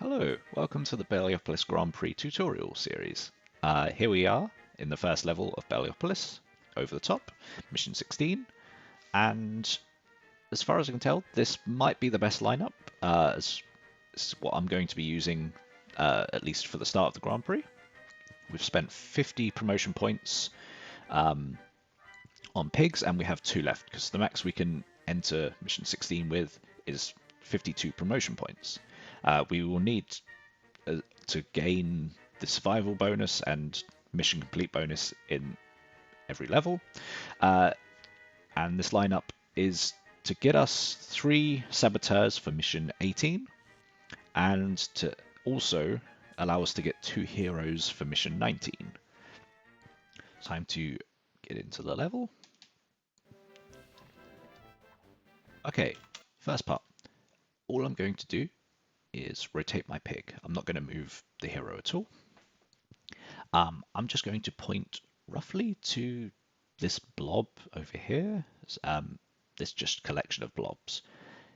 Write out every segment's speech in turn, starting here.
Hello, welcome to the Bellyopolis Grand Prix tutorial series. Here we are in the first level of Bellyopolis, over the top, mission 16, and as far as I can tell, this might be the best lineup, as this is what I'm going to be using, at least for the start of the Grand Prix. We've spent 50 promotion points on pigs, and we have 2 left, because the max we can enter mission 16 with is 52 promotion points. We will need to gain the survival bonus and mission complete bonus in every level. And this lineup is to get us 3 saboteurs for mission 18 and to also allow us to get 2 heroes for mission 19. Time to get into the level. Okay, first part. All I'm going to do is rotate my pig. I'm not going to move the hero at all. I'm just going to point roughly to this blob over here. This just collection of blobs.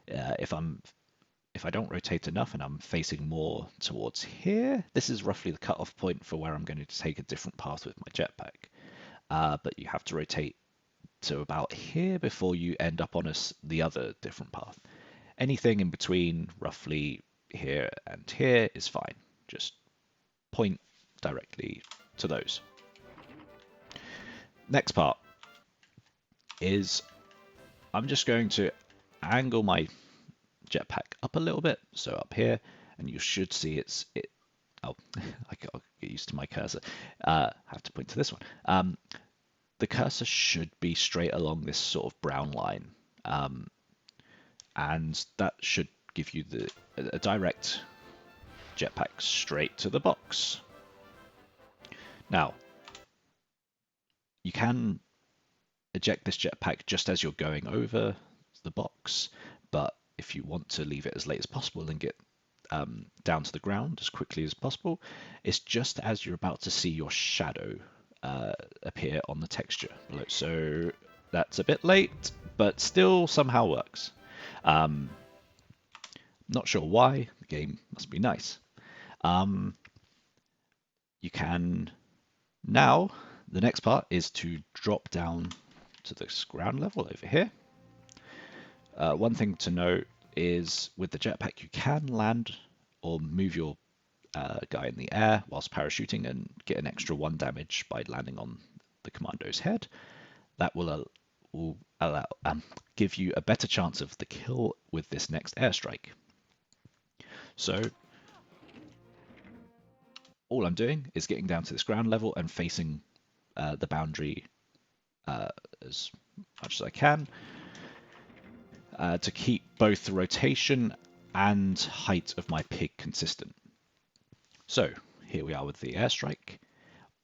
If I don't rotate enough and I'm facing more towards here, this is roughly the cutoff point for where I'm going to take a different path with my jetpack. But you have to rotate to about here before you end up on the other different path. Anything in between, roughly here and here, is fine. Just point directly to those. Next part is I'm just going to angle my jetpack up a little bit, so up here, and you should see oh, I gotta get used to my cursor. I have to point to this one. The cursor should be straight along this sort of brown line, and that should give you a direct jetpack straight to the box. Now, you can eject this jetpack just as you're going over the box, but if you want to leave it as late as possible and get down to the ground as quickly as possible, it's just as you're about to see your shadow appear on the texture. So that's a bit late, but still somehow works. Not sure why. The game must be nice. You can now, the next part is to drop down to this ground level over here. One thing to note is with the jetpack, you can land or move your guy in the air whilst parachuting and get an extra 1 damage by landing on the commando's head. That will give you a better chance of the kill with this next airstrike. So all I'm doing is getting down to this ground level and facing the boundary as much as I can to keep both the rotation and height of my pig consistent. So here we are with the airstrike.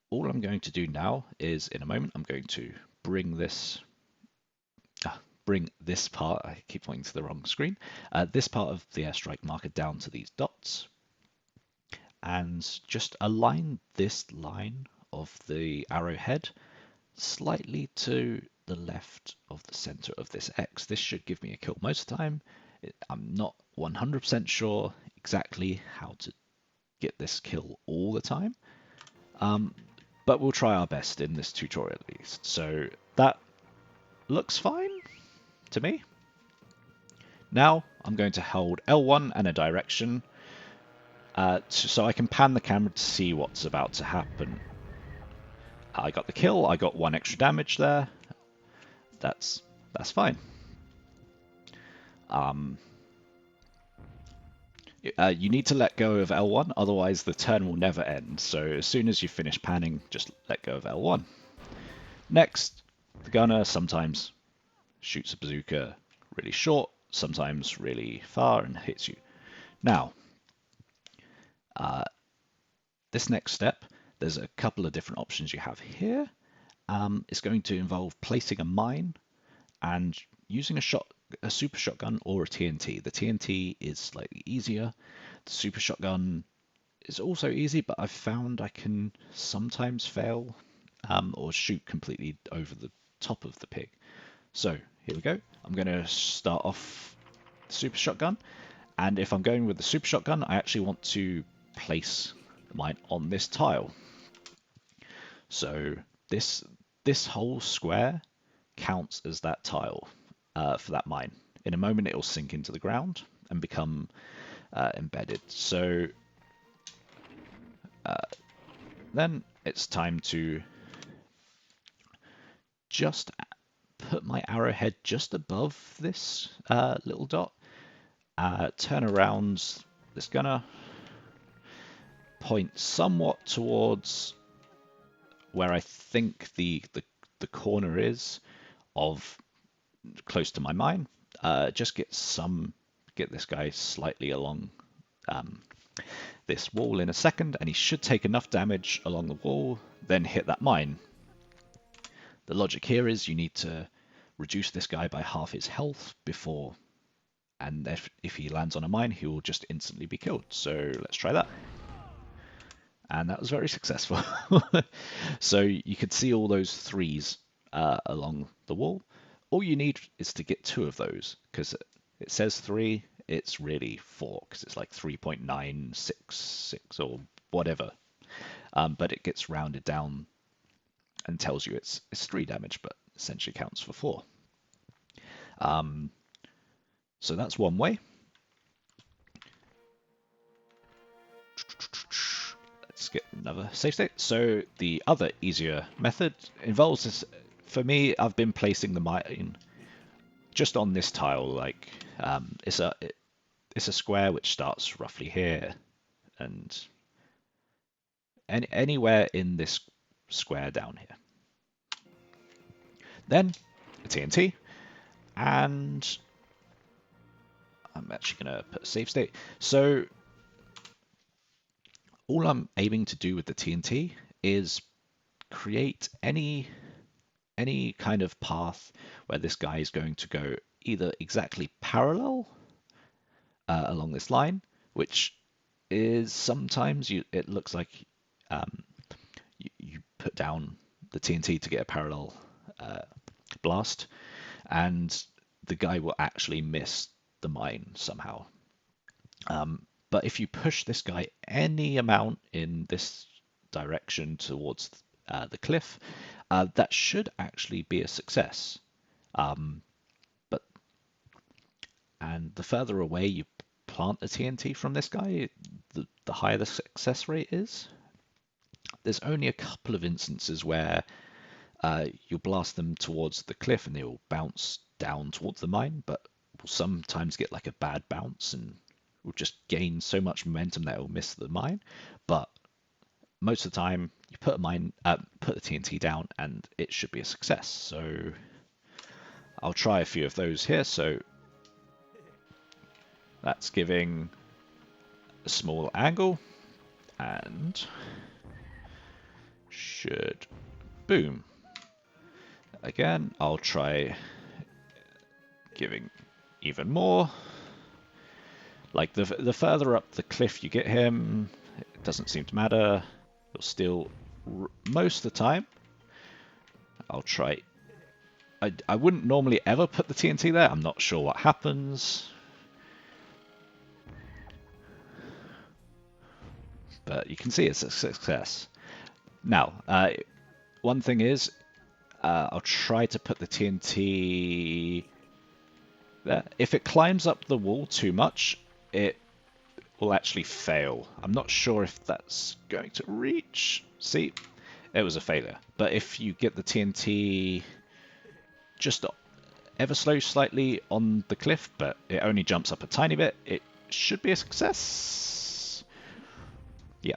All I'm going to do now is, in a moment, I'm going to bring this part, I keep pointing to the wrong screen, this part of the airstrike marker down to these dots, and just align this line of the arrowhead slightly to the left of the center of this X. This should give me a kill most of the time. I'm not 100% sure exactly how to get this kill all the time, but we'll try our best in this tutorial at least. So that looks fine to me. Now I'm going to hold L1 and a direction so I can pan the camera to see what's about to happen. I got the kill, I got 1 extra damage there. That's fine. You need to let go of L1, otherwise the turn will never end. So as soon as you finish panning, just let go of L1. Next, the gunner sometimes shoots a bazooka really short, sometimes really far, and hits you. Now, this next step, there's a couple of different options you have here. It's going to involve placing a mine and using a super shotgun or a TNT. The TNT is slightly easier. The super shotgun is also easy, but I've found I can sometimes fail or shoot completely over the top of the pig. So here we go. I'm going to start off the super shotgun, And if I'm going with the super shotgun, I actually want to place mine on this tile. So this whole square counts as that tile for that mine. In a moment, it will sink into the ground and become embedded. So then it's time to just put my arrowhead just above this little dot, turn around this gunner, point somewhat towards where I think the corner is of close to my mine. Just get this guy slightly along this wall in a second, and he should take enough damage along the wall, then hit that mine. The logic here is you need to reduce this guy by half his health before, and if he lands on a mine, he will just instantly be killed. So let's try that. And that was very successful. So you could see all those threes along the wall. All you need is to get 2 of those, because it says 3, it's really 4, because it's like 3.966 or whatever. But it gets rounded down and tells you it's 3 damage, but essentially counts for 4. So that's one way. Let's get another save state. So the other easier method involves this. For me, I've been placing the mine just on this tile. Like it's a square which starts roughly here, and anywhere in this square down here. Then a TNT, and I'm actually going to put a save state. So all I'm aiming to do with the TNT is create any kind of path where this guy is going to go either exactly parallel along this line, which is sometimes it looks like you put down the TNT to get a parallel blast, and the guy will actually miss the mine somehow. But if you push this guy any amount in this direction towards the cliff, that should actually be a success. And the further away you plant the TNT from this guy, the higher the success rate is. There's only a couple of instances where you'll blast them towards the cliff and they will bounce down towards the mine, but will sometimes get like a bad bounce and will just gain so much momentum that it will miss the mine. But most of the time, you put the TNT down, and it should be a success. So I'll try a few of those here. So that's giving a small angle, and should boom. Again, I'll try giving even more. Like the further up the cliff you get him, it doesn't seem to matter. You'll still, most of the time, I'll try. I wouldn't normally ever put the TNT there. I'm not sure what happens. But you can see it's a success. Now, one thing is, I'll try to put the TNT there. If it climbs up the wall too much, it will actually fail. I'm not sure if that's going to reach. See, it was a failure. But if you get the TNT just ever so slightly on the cliff, but it only jumps up a tiny bit, it should be a success. Yeah.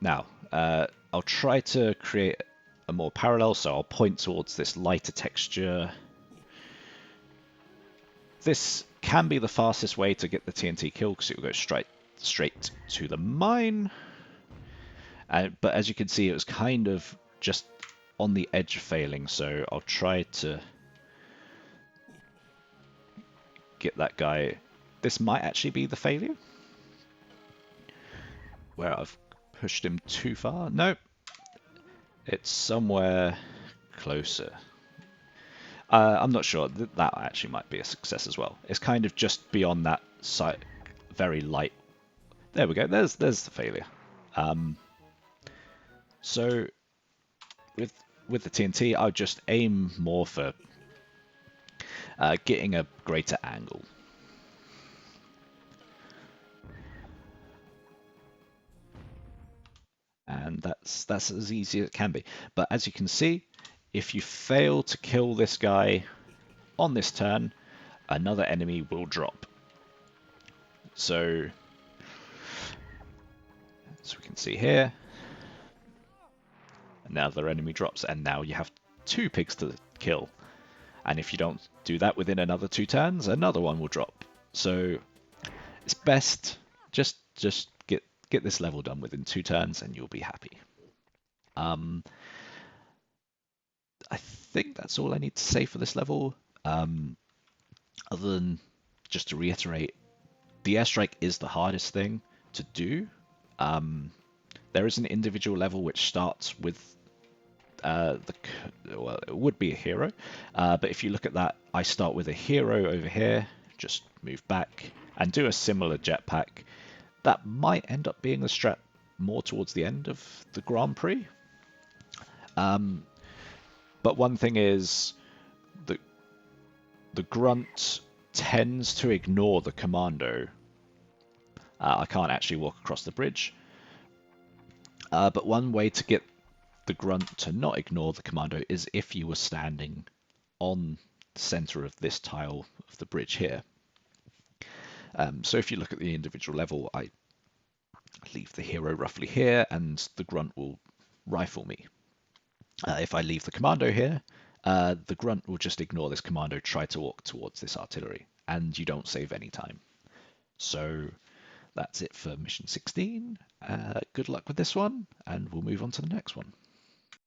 Now, I'll try to create a more parallel, so I'll point towards this lighter texture. This can be the fastest way to get the TNT kill because it will go straight to the mine. But as you can see, it was kind of just on the edge of failing, so I'll try to get that guy. This might actually be the failure, where I've pushed him too far. Nope, it's somewhere closer. I'm not sure. That actually might be a success as well. It's kind of just beyond that site, very light. There we go. There's the failure. Um, so with with the TNT, I would just aim more for getting a greater angle. And that's as easy as it can be. But as you can see, if you fail to kill this guy on this turn, another enemy will drop. So, as we can see here, another enemy drops, and now you have 2 pigs to kill. And if you don't do that within another 2 turns, another one will drop. So it's best just get this level done within 2 turns, and you'll be happy. Um, I think that's all I need to say for this level. Other than just to reiterate, the airstrike is the hardest thing to do. There is an individual level which starts with well, it would be a hero, but if you look at that, I start with a hero over here, just move back and do a similar jetpack. That might end up being the strat more towards the end of the Grand Prix. But one thing is that the grunt tends to ignore the commando. I can't actually walk across the bridge, but one way to get the grunt to not ignore the commando is if you were standing on the center of this tile of the bridge here. So if you look at the individual level, I leave the hero roughly here, and the grunt will rifle me. If I leave the commando here, the grunt will just ignore this commando, try to walk towards this artillery, and you don't save any time. So that's it for mission 16. Good luck with this one, and we'll move on to the next one.